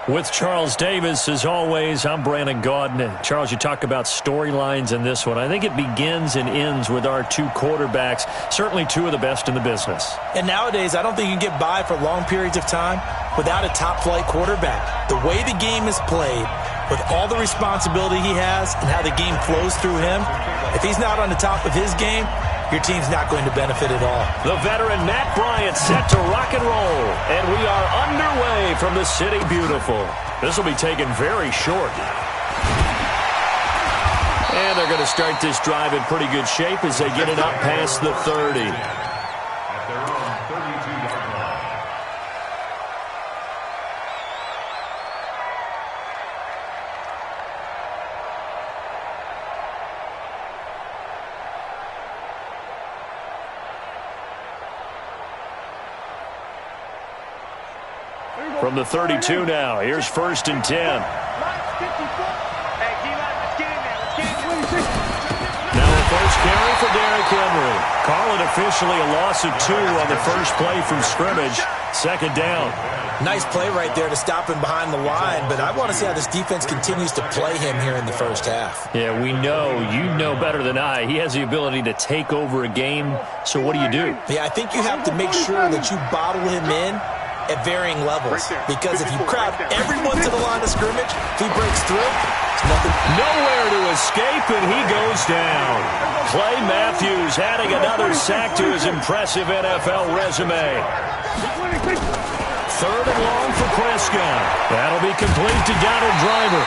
With Charles Davis, as always, I'm Brandon Gaudin. And Charles, you talk about storylines in this one. I think it begins and ends with our two quarterbacks, certainly two of the best in the business. And nowadays, I don't think you can get by for long periods of time without a top-flight quarterback. The way the game is played, with all the responsibility he has and how the game flows through him, if he's not on the top of his game, your team's not going to benefit at all. The veteran Matt Bryant set to rock and roll. And we are underway from the City Beautiful. This will be taken very short. And they're going to start this drive in pretty good shape as they get it up past the 30. From the 32 now, here's 1st and 10. Now a first carry for Derrick Henry. Call it officially a loss of 2 on the first play from scrimmage. 2nd down. Nice play right there to stop him behind the line, but I want to see how this defense continues to play him here in the first half. Yeah, we know, you know better than I, he has the ability to take over a game, so what do you do? Yeah, I think you have to make sure that you bottle him in at varying levels, because if you crowd everyone to the line of scrimmage, if he breaks through, it's nothing. Nowhere to escape, and he goes down. Clay Matthews adding another sack to his impressive NFL resume. 3rd and long for Prescott. That'll be complete to Donald Driver.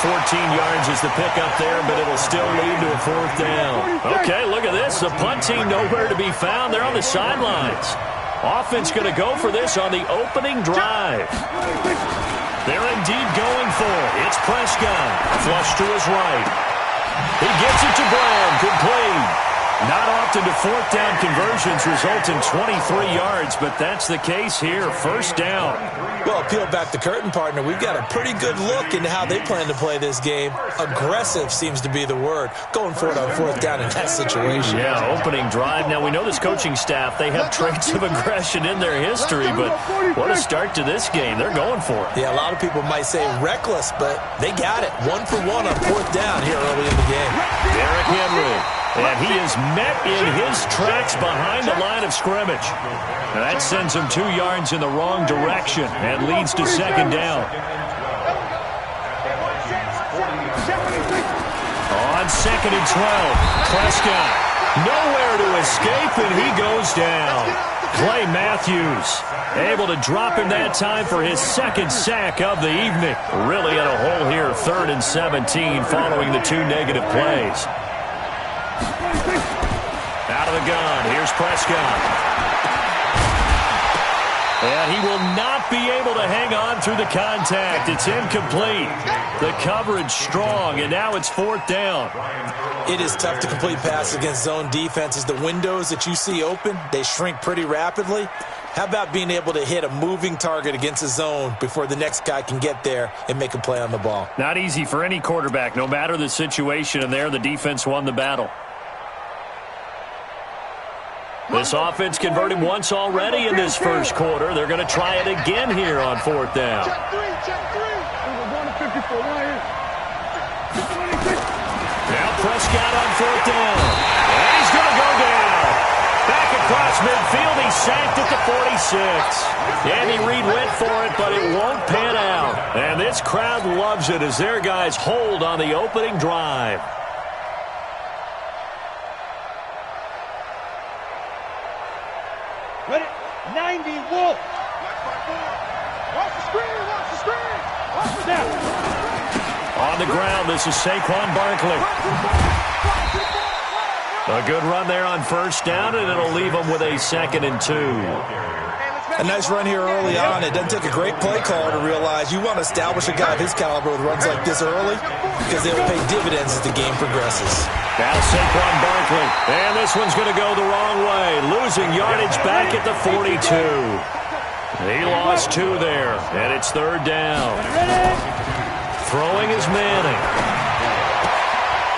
14 yards is the pickup there, but it'll still lead to a 4th down. Okay, look at this. The punt team nowhere to be found. They're on the sidelines. Offense going to go for this on the opening drive. They're indeed going for it. It's Prescott. Flush to his right. He gets it to Brown. Complete. Not often do 4th down conversions result in 23 yards, but that's the case here. 1st down. Well, peel back the curtain, partner. We've got a pretty good look into how they plan to play this game. Aggressive seems to be the word. Going for it on 4th down in that situation. Yeah, opening drive. Now, we know this coaching staff, they have traits of aggression in their history, but what a start to this game. They're going for it. Yeah, a lot of people might say reckless, but they got it. 1 for 1 on 4th down here early in the game. Derrick Henry. And he is met in his tracks behind the line of scrimmage. Now that sends him 2 yards in the wrong direction and leads to 2nd down. On 2nd and 12, Prescott nowhere to escape, and he goes down. Clay Matthews able to drop him that time for his 2nd sack of the evening. Really in a hole here, 3rd and 17 following the 2 negative plays. Out of the gun, here's Prescott. And he will not be able to hang on through the contact. It's incomplete. The coverage strong, and now it's 4th down. It is tough to complete passes against zone defenses. The windows that you see open, they shrink pretty rapidly. How about being able to hit a moving target against a zone before the next guy can get there and make a play on the ball? Not easy for any quarterback, no matter the situation, and there the defense won the battle. This offense converted once already in this first quarter. They're going to try it again here on 4th down. Now Prescott on 4th down. And he's going to go down. Back across midfield. He's sacked at the 46. Andy Reid went for it, but it won't pan out. And this crowd loves it as their guys hold on the opening drive. Ready? 90, Wolf. Watch the screen, watch the screen. Watch the down. On the ground, this is Saquon Barkley. A good run there on 1st down, and it'll leave them with a 2nd and 2. A nice run here early on. It doesn't take a great play caller to realize you want to establish a guy of his caliber with runs like this early because they'll pay dividends as the game progresses. Now Saquon Barkley. And this one's going to go the wrong way. Losing yardage back at the 42. He lost 2 there, and it's 3rd down. Throwing is Manning.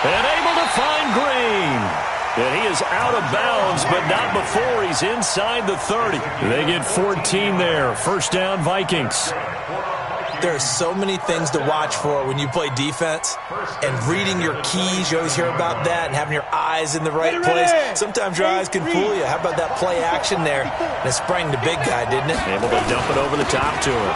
And able to find Green. And he is out of bounds, but not before he's inside the 30. They get 14 there. 1st down, Vikings. There are so many things to watch for when you play defense, and reading your keys, you always hear about that, and having your eyes in the right place. Sometimes your eyes can fool you. How about that play action there? And it sprang the big guy, didn't it? Able to dump it over the top to him.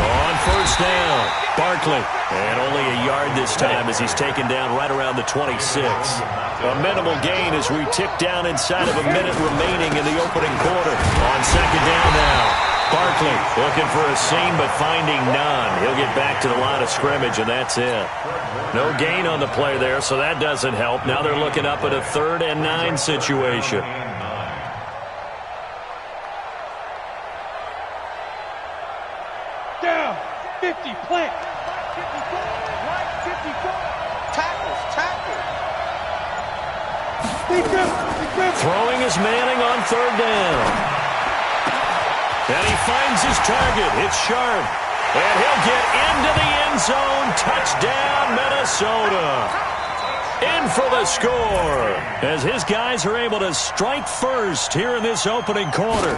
On first down, Barkley. And only a yard this time as he's taken down right around the 26. A minimal gain as we tick down inside of a minute remaining in the opening quarter. On second down now. Barkley looking for a seam but finding none. He'll get back to the line of scrimmage, and that's it. No gain on the play there, so that doesn't help. Now they're looking up at a 3rd and 9 situation. Down, 50, plant. 54, right, 54. Tackles. Throwing is Manning on 3rd down. And he finds his target. It's Sharp. And he'll get into the end zone. Touchdown, Minnesota. In for the score as his guys are able to strike first here in this opening quarter.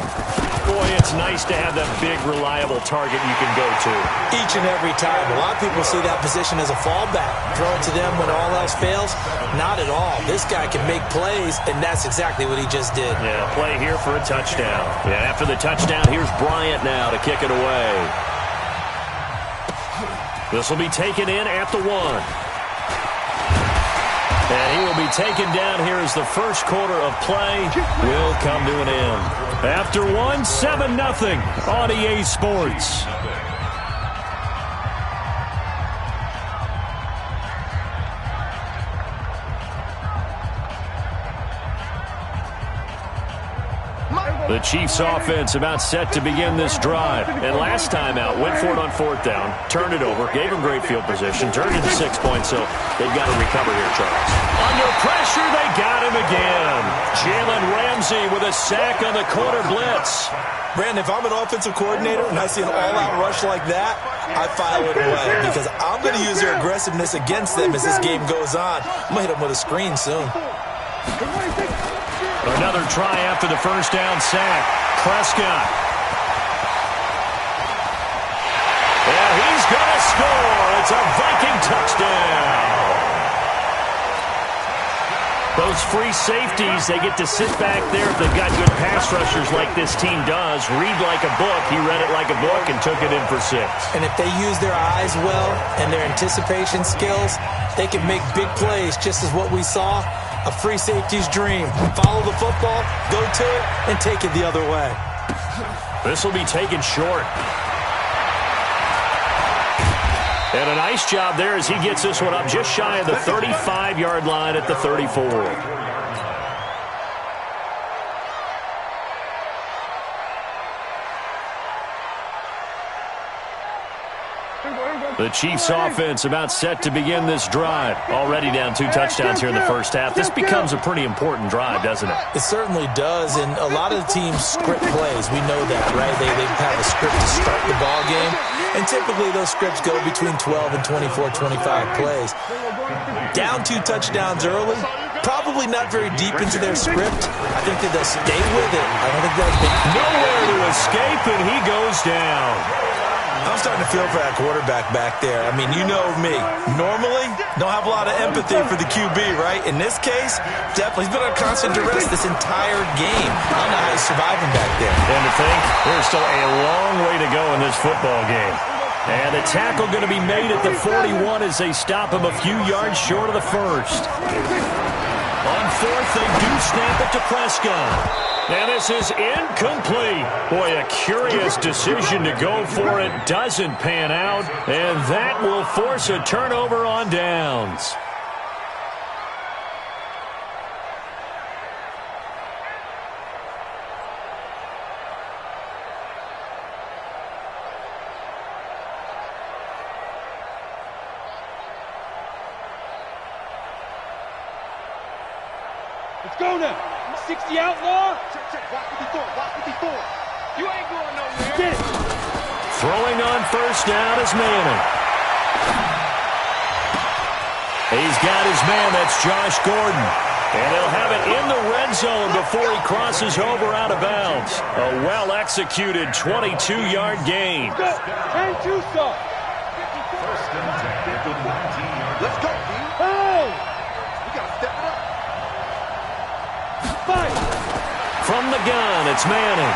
Boy, it's nice to have that big, reliable target you can go to. Each and every time. A lot of people see that position as a fallback. Throw it to them when all else fails. Not at all. This guy can make plays, and that's exactly what he just did. Yeah, play here for a touchdown. And after the touchdown, here's Bryant now to kick it away. This will be taken in at the 1. And he will be taken down here as the first quarter of play will come to an end. After 1, 7-0 on EA Sports. The Chiefs offense about set to begin this drive. And last time out, went for it on 4th down, turned it over, gave him great field position, turned it to 6 points, so they've got to recover here, Charles. Under pressure, they got him again. Jalen Ramsey with a sack on the corner blitz. Brandon, if I'm an offensive coordinator and I see an all-out rush like that, I file it away because I'm going to use their aggressiveness against them as this game goes on. I'm going to hit them with a screen soon. Another try after the first down sack. Prescott. And he's going to score. It's a Viking touchdown. Those free safeties, they get to sit back there if they've got good pass rushers like this team does. Read like a book. He read it like a book and took it in for 6. And if they use their eyes well and their anticipation skills, they can make big plays, just as what we saw. A free safety's dream. Follow the football, go to it, and take it the other way. This will be taken short. And a nice job there as he gets this one up just shy of the 35-yard line at the 34. The Chiefs offense about set to begin this drive. Already down 2 touchdowns here in the first half. This becomes a pretty important drive, doesn't it? It certainly does, and a lot of the teams script plays. We know that, right? They have a script to start the ball game, and typically those scripts go between 12 and 24, 25 plays. Down 2 touchdowns early, probably not very deep into their script. I think that they'll stay with it. I don't think that's big. Nowhere to escape, and he goes down. I'm starting to feel for that quarterback back there. I mean, you know me. Normally, don't have a lot of empathy for the QB, right? In this case, definitely. He's been under constant duress this entire game. I don't know how he's surviving back there. And to think, there's still a long way to go in this football game. And a tackle going to be made at the 41 as they stop him a few yards short of the first. On 4th, they do snap it to Prescott. And this is incomplete. Boy, a curious decision to go for it. Doesn't pan out. And that will force a turnover on downs. Let's go now. 60 outlaw. Watch 54. You ain't going nowhere. Get it. Throwing on first down is Manning. He's got his man. That's Josh Gordon. And he'll have it in the red zone before he crosses over out of bounds. A well-executed 22-yard gain. Go. 10-2 stop. Let's go, D. Hey! We got to step it up. Fight! From the gun, it's Manning.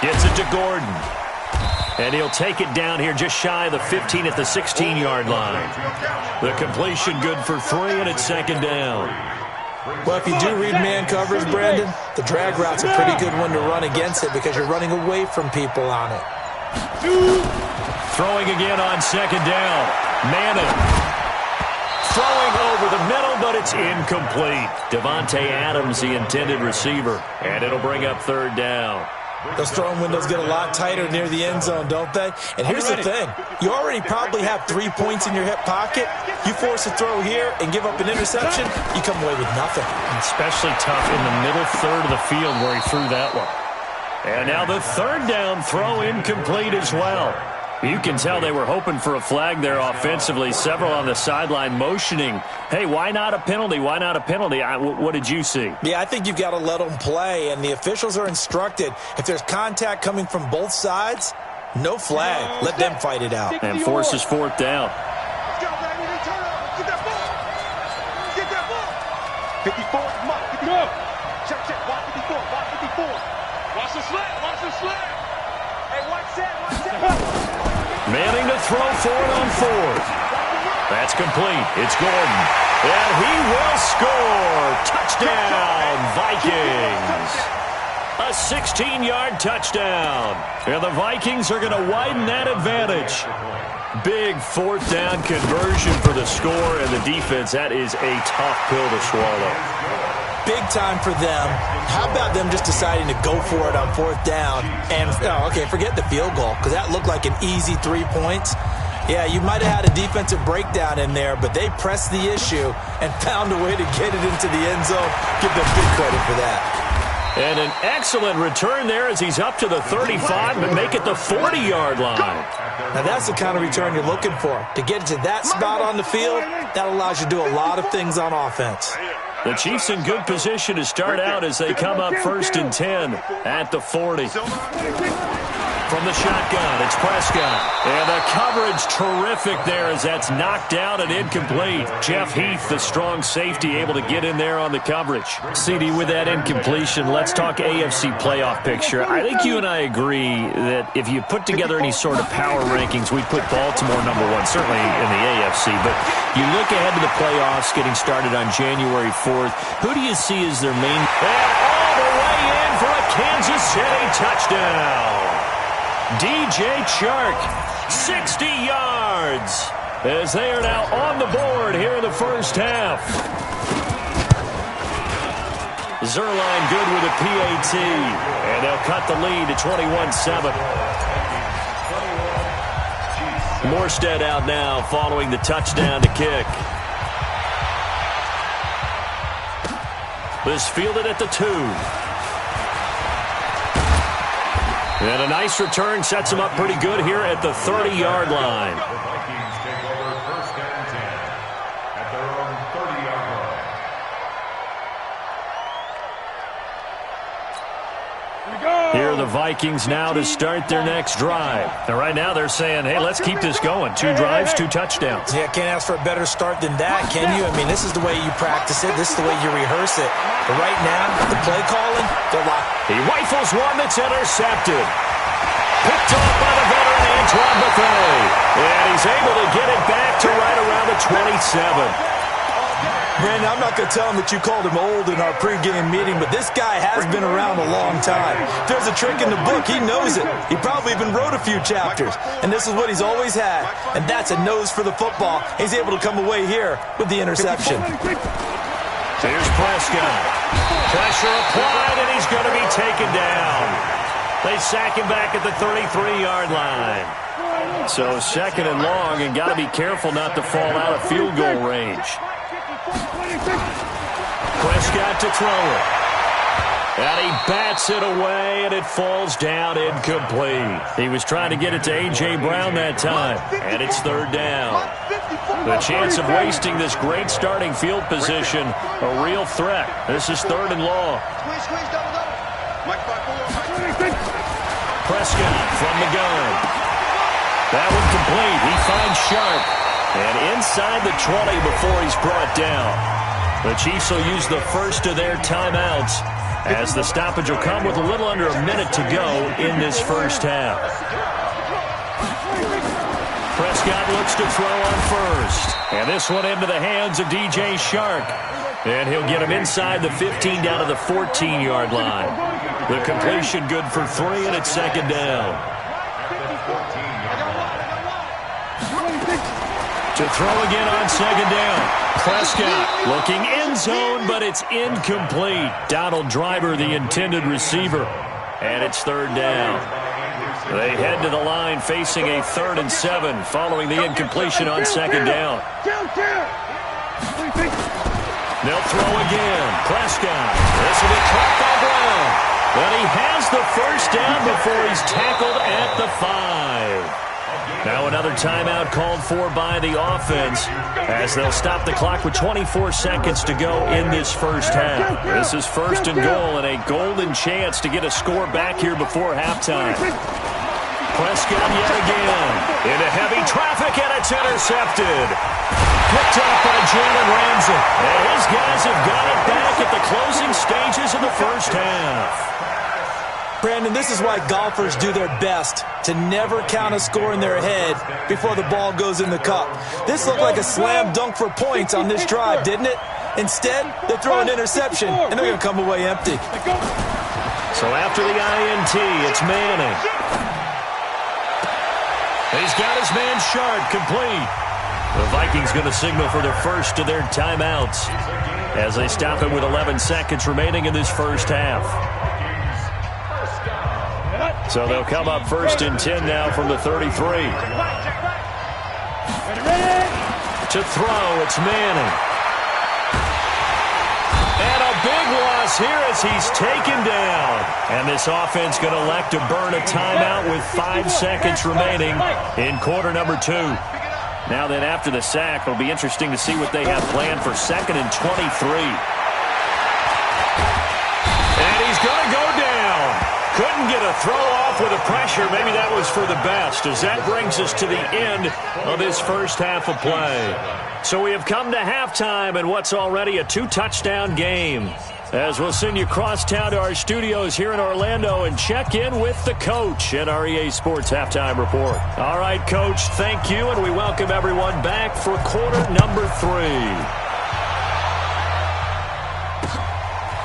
Gets it to Gordon. And he'll take it down here just shy of the 15 at the 16-yard line. The completion good for 3, and it's second down. Well, if you do read man coverage, Brandon, the drag route's a pretty good one to run against it because you're running away from people on it. Throwing again on second down. Manning. Throwing over the middle, but it's incomplete. Devontae Adams, the intended receiver. And it'll bring up third down. Those throwing windows get a lot tighter near the end zone, don't they? And here's the thing. You already probably have 3 points in your hip pocket. You force a throw here and give up an interception, you come away with nothing. Especially tough in the middle third of the field where he threw that one. And now the third down throw incomplete as well. You can tell they were hoping for a flag there offensively. Several on the sideline motioning, hey, why not a penalty? Why not a penalty? What did you see? Yeah, I think you've got to let them play, and the officials are instructed. If there's contact coming from both sides, no flag. Let them fight it out. And forces fourth down. Let's go, baby. They turn up. Get that ball. Get that ball. 54 is MUT. 54. Check, check. Watch 54. Watch 54. Watch the slant. Watch the slant. Hey, watch that. Watch that. Manning to throw for it on fourth. That's complete. It's Gordon. And he will score. Touchdown, Vikings. A 16-yard touchdown. And the Vikings are going to widen that advantage. Big fourth down conversion for the score, and the defense, that is a tough pill to swallow. Big time for them. How about them just deciding to go for it on fourth down? And, okay, forget the field goal, because that looked like an easy 3 points. Yeah, you might have had a defensive breakdown in there, but they pressed the issue and found a way to get it into the end zone. Give them big credit for that. And an excellent return there as he's up to the 35 and make it the 40-yard line. Now, that's the kind of return you're looking for. To get to that spot on the field, that allows you to do a lot of things on offense. The Chiefs in good position to start out as they come up 1st and 10 at the 40. From the shotgun, it's Prescott. And the coverage terrific there as that's knocked down and incomplete. Jeff Heath, the strong safety, able to get in there on the coverage. CD, with that incompletion, let's talk AFC playoff picture. I think you and I agree that if you put together any sort of power rankings, we'd put Baltimore number 1, certainly in the AFC. But you look ahead to the playoffs getting started on January 4th. Who do you see as their main? And all the way in for a Kansas City touchdown. DJ Chark, 60 yards, as they are now on the board here in the first half. Zerline good with a PAT, and they'll cut the lead to 21-7. Morstead out now following the touchdown to kick. This fielded at the 2. And a nice return sets him up pretty good here at the 30-yard line. Vikings take over 1st and 10 at their own 30-yard line. Here are the Vikings now to start their next drive. And right now they're saying, hey, let's keep this going. 2 drives, 2 touchdowns. Yeah, can't ask for a better start than that, can you? I mean, this is the way you practice it. This is the way you rehearse it. But right now, the play calling, they're locked. He rifles one that's intercepted. Picked off by the veteran Antoine Bethea. And he's able to get it back to right around the 27. Brandon, I'm not going to tell him that you called him old in our pregame meeting, but this guy has been around a long time. If there's a trick in the book, he knows it. He probably even wrote a few chapters. And this is what he's always had. And that's a nose for the football. He's able to come away here with the interception. Here's Prescott. Pressure applied, and he's going to be taken down. They sack him back at the 33-yard line. So 2nd and long, and got to be careful not to fall out of field goal range. Prescott to throw it. And he bats it away, and it falls down incomplete. He was trying to get it to A.J. Brown that time, and it's 3rd down. The chance of wasting this great starting field position, a real threat. This is 3rd and long. Prescott from the gun. That one complete. He finds Sharp. And inside the 20 before he's brought down. The Chiefs will use the first of their timeouts as the stoppage will come with a little under a minute to go in this first half. Prescott looks to throw on first. And this one into the hands of DJ Shark. And he'll get him inside the 15 down to the 14-yard line. The completion good for 3, and it's second down. To throw again on second down. Prescott looking end zone, but it's incomplete. Donald Driver, the intended receiver. And it's third down. They head to the line facing a 3rd and 7 following the incompletion on second down. They'll throw again. Prescott. This will be caught by Brown. But he has the first down before he's tackled at the 5. Now another timeout called for by the offense as they'll stop the clock with 24 seconds to go in this first half. This is 1st and goal and a golden chance to get a score back here before halftime. Prescott yet again into heavy traffic, and it's intercepted. Picked off by Jalen Ramsey. And his guys have got it back at the closing stages of the first half. Brandon, this is why golfers do their best to never count a score in their head before the ball goes in the cup. This looked like a slam dunk for points on this drive, didn't it? Instead, they throw an interception, and they're going to come away empty. So after the INT, it's Manning. He's got his man Sharp complete. The Vikings going to signal for the first of their timeouts as they stop it with 11 seconds remaining in this first half. So they'll come up 1st and 10 now from the 33. To throw, it's Manning. And a big loss here as he's taken down. And this offense going to elect to burn a timeout with 5 seconds remaining in quarter number 2. Now then, after the sack, it'll be interesting to see what they have planned for 2nd and 23. And he's going to go down. Couldn't get a throw off with the pressure. Maybe that was for the best, as that brings us to the end of this first half of play. So we have come to halftime in what's already a 2-touchdown game. As we'll send you across town to our studios here in Orlando and check in with the coach at our EA Sports Halftime Report. All right, Coach, thank you, and we welcome everyone back for quarter number 3.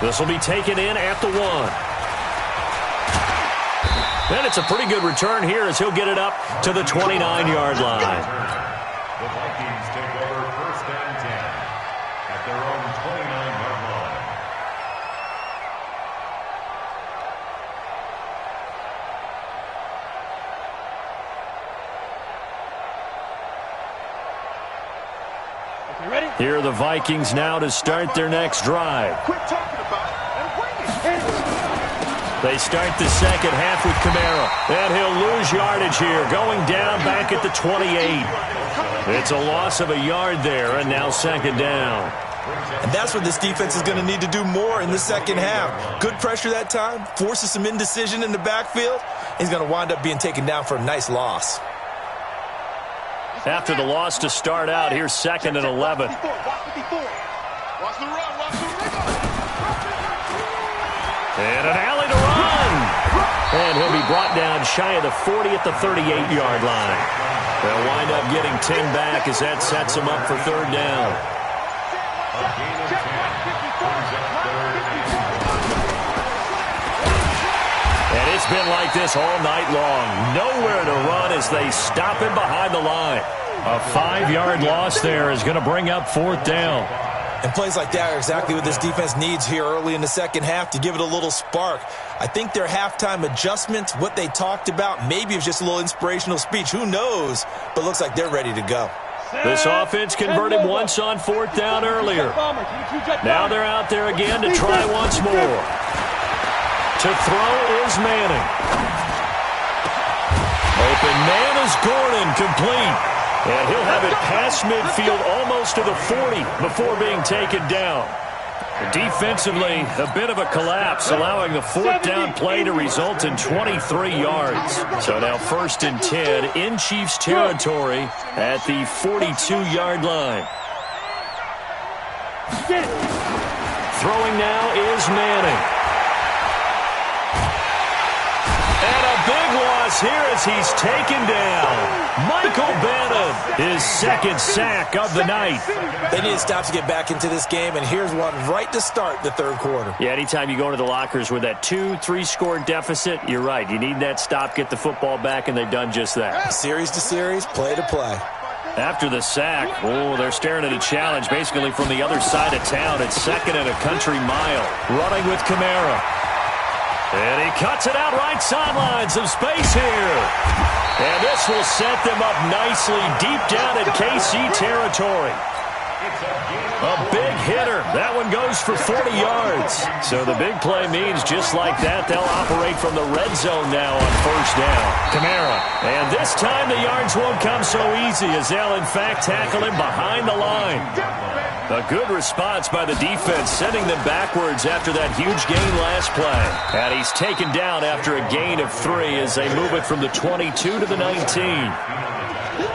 This will be taken in at the 1. And it's a pretty good return here as he'll get it up to the 29-yard line. The Vikings take over 1st and 10 at their own 29-yard line. Here are the Vikings now to start their next drive. Quit talking about it and bring it. They start the second half with Kamara. And he'll lose yardage here, going down back at the 28. It's a loss of a yard there, and now second down. And that's what this defense is going to need to do more in the second half. Good pressure that time, forces some indecision in the backfield. He's going to wind up being taken down for a nice loss. After the loss to start out, here's 2nd and 11. Watch the run, watch the run. And an alley to run. And he'll be brought down shy of the 40 at the 38-yard line. They'll wind up getting 10 back as that sets them up for 3rd down. And it's been like this all night long. Nowhere to run as they stop him behind the line. A 5-yard loss there is going to bring up 4th down. And plays like that are exactly what this defense needs here early in the second half to give it a little spark. I think their halftime adjustment, what they talked about, maybe it was just a little inspirational speech. Who knows? But looks like they're ready to go. This offense converted once on 4th down earlier. Now they're out there again to try once more. To throw is Manning. Open man is Gordon, complete. And he'll have it past midfield almost to the 40 before being taken down. Defensively, a bit of a collapse, allowing the fourth down play to result in 23 yards. So now 1st and 10 in Chiefs territory at the 42-yard line. Throwing now is Manning. And a big loss here as he's taken down. Michael Bannon, his 2nd sack of the night. They need to stop to get back into this game, and here's one right to start the 3rd quarter. Yeah, anytime you go into the lockers with that 2-3 score deficit, you're right. You need that stop, get the football back, and they've done just that. Series to series, play to play. After the sack, they're staring at a challenge basically from the other side of town. It's 2nd and a country mile. Running with Kamara. And he cuts it out right sideline. Some space here. And this will set them up nicely deep down in KC territory. A big hitter. That one goes for 40 yards. So the big play means just like that, they'll operate from the red zone now on 1st down. Kamara. And this time the yards won't come so easy as they'll in fact tackle him behind the line. A good response by the defense, sending them backwards after that huge gain last play. And he's taken down after a gain of 3 as they move it from the 22 to the 19.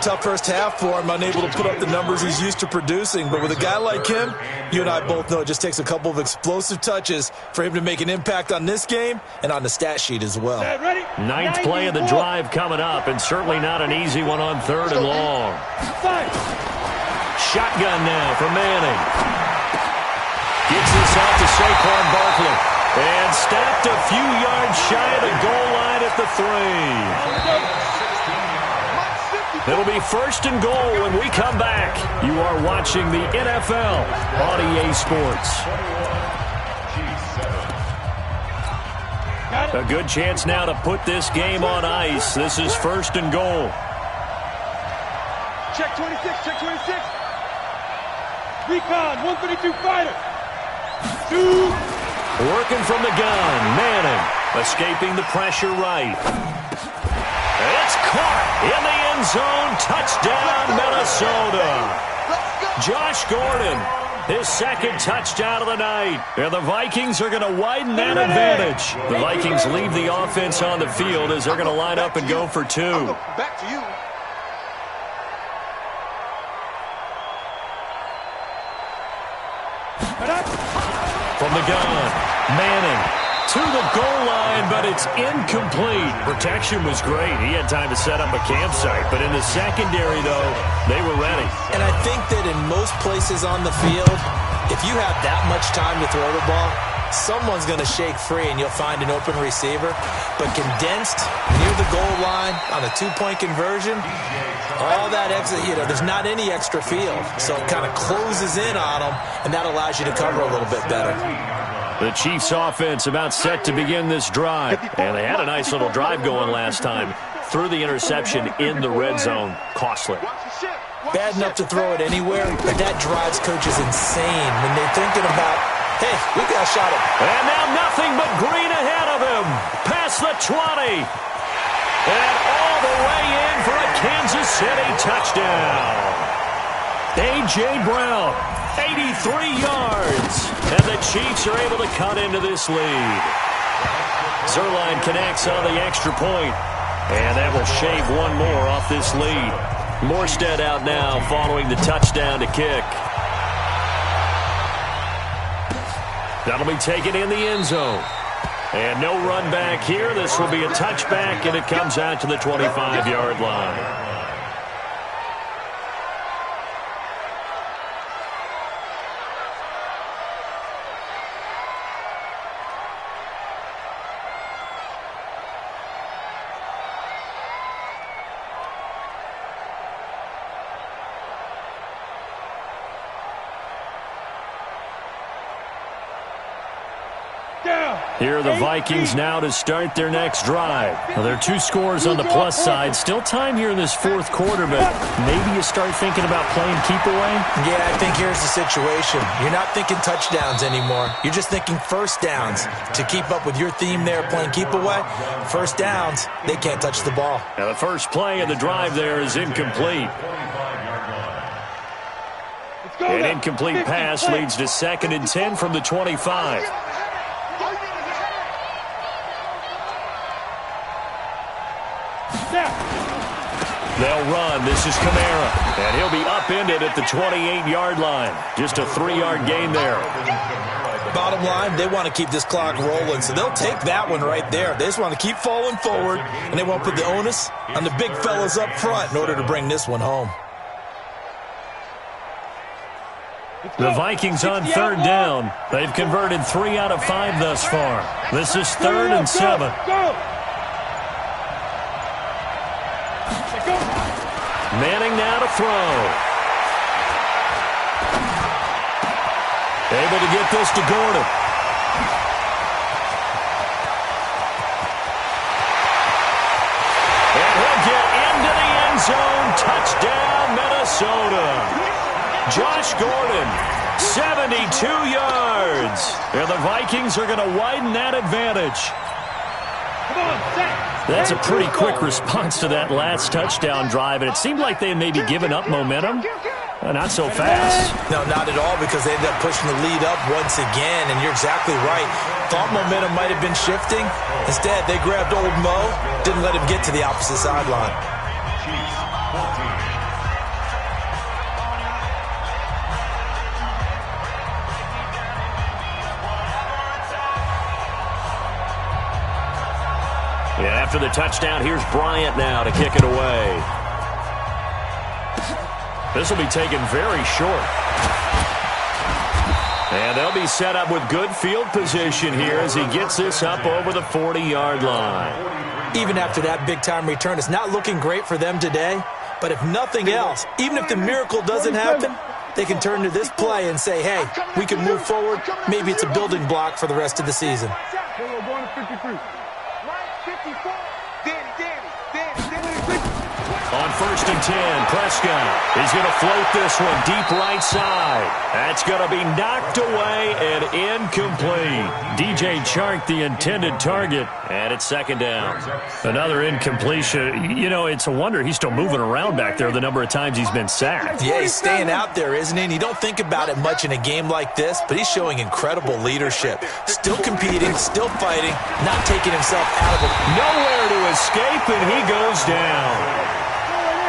Tough first half for him, unable to put up the numbers he's used to producing. But with a guy like him, you and I both know it just takes a couple of explosive touches for him to make an impact on this game and on the stat sheet as well. 9th play of the drive coming up, and certainly not an easy one on 3rd and long. Shotgun now for Manning. Gets this out to Saquon Barkley. And stopped a few yards shy of the goal line at the 3. It'll be 1st and goal when we come back. You are watching the NFL on EA Sports. A good chance now to put this game on ice. This is 1st and goal. Check 26, check 26. Recon, 132 fighter. 2. Working from the gun, Manning. Escaping the pressure right. It's caught in the end zone. Touchdown, Minnesota. Josh Gordon, his 2nd touchdown of the night. And the Vikings are going to widen that advantage. The Vikings leave the offense on the field as they're going to line up and go for 2. Back to you. From the gun, Manning to the goal line, but it's incomplete. Protection was great. He had time to set up a campsite, but in the secondary, though, they were ready. And I think that in most places on the field, if you have that much time to throw the ball, someone's going to shake free and you'll find an open receiver. But condensed near the goal line on a 2-point conversion, all that exit, there's not any extra field. So it kind of closes in on them, and that allows you to cover a little bit better. The Chiefs offense about set to begin this drive. And they had a nice little drive going last time. Threw the interception in the red zone. Costly. Bad enough to throw it anywhere, but that drives coaches insane when they're thinking about, hey, we got a shot at him. And now nothing but green ahead of him. Past the 20. And all the way in for a Kansas City touchdown. A.J. Brown, 83 yards. And the Chiefs are able to cut into this lead. Zerline connects on the extra point. And that will shave one more off this lead. Morstead out now following the touchdown to kick. That'll be taken in the end zone. And no run back here. This will be a touchback, and it comes out to the 25-yard line. Here are the Vikings now to start their next drive. Well, there are 2 scores on the plus side. Still time here in this 4th quarter, but maybe you start thinking about playing keep away? Yeah, I think here's the situation. You're not thinking touchdowns anymore. You're just thinking 1st downs. To keep up with your theme there, playing keep away, 1st downs, they can't touch the ball. Now, the first play of the drive there is incomplete. An incomplete pass leads to 2nd and 10 from the 25. They'll run. This is Kamara. And he'll be upended at the 28-yard line. Just a 3-yard gain there. Bottom line, they want to keep this clock rolling, so they'll take that one right there. They just want to keep falling forward, and they want to put the onus on the big fellas up front in order to bring this one home. The Vikings on 3rd down. They've converted 3 out of 5 thus far. This is 3rd and 7. Manning now to throw. Able to get this to Gordon. And he'll get into the end zone. Touchdown, Minnesota. Josh Gordon, 72 yards. And the Vikings are going to widen that advantage. That's a pretty quick response to that last touchdown drive, and it seemed like they had maybe given up momentum. Not so fast. No, not at all, because they ended up pushing the lead up once again, and you're exactly right. Thought momentum might have been shifting. Instead, they grabbed old Mo, didn't let him get to the opposite sideline. Yeah, after the touchdown, here's Bryant now to kick it away. This will be taken very short. And they'll be set up with good field position here as he gets this up over the 40-yard line. Even after that big-time return, it's not looking great for them today. But if nothing else, even if the miracle doesn't happen, they can turn to this play and say, hey, we can move forward. Maybe it's a building block for the rest of the season. On 1st and 10, Prescott is going to float this one deep right side. That's going to be knocked away and incomplete. DJ Chark, the intended target, and it's 2nd down. Another incompletion. You know, it's a wonder he's still moving around back there the number of times he's been sacked. Yeah, he's staying out there, isn't he? And you don't think about it much in a game like this, but he's showing incredible leadership. Still competing, still fighting, not taking himself out of it. Nowhere to escape, and he goes down.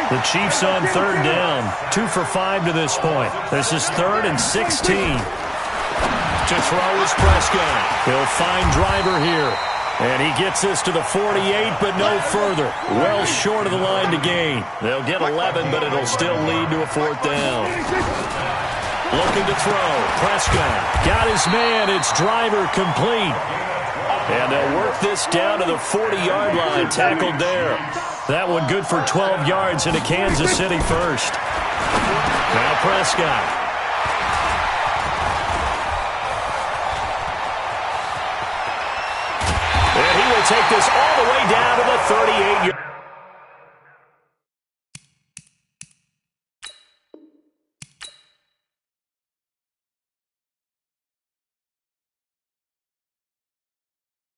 The Chiefs on 3rd down. 2 for 5 to this point. This is 3rd and 16. To throw is Prescott. He'll find Driver here. And he gets this to the 48, but no further. Well short of the line to gain. They'll get 11, but it'll still lead to a 4th down. Looking to throw. Prescott got his man. It's Driver complete. And they'll work this down to the 40-yard line. Tackled there. That one good for 12 yards into Kansas City first. Now Prescott. And he will take this all the way down to the 38-yard line.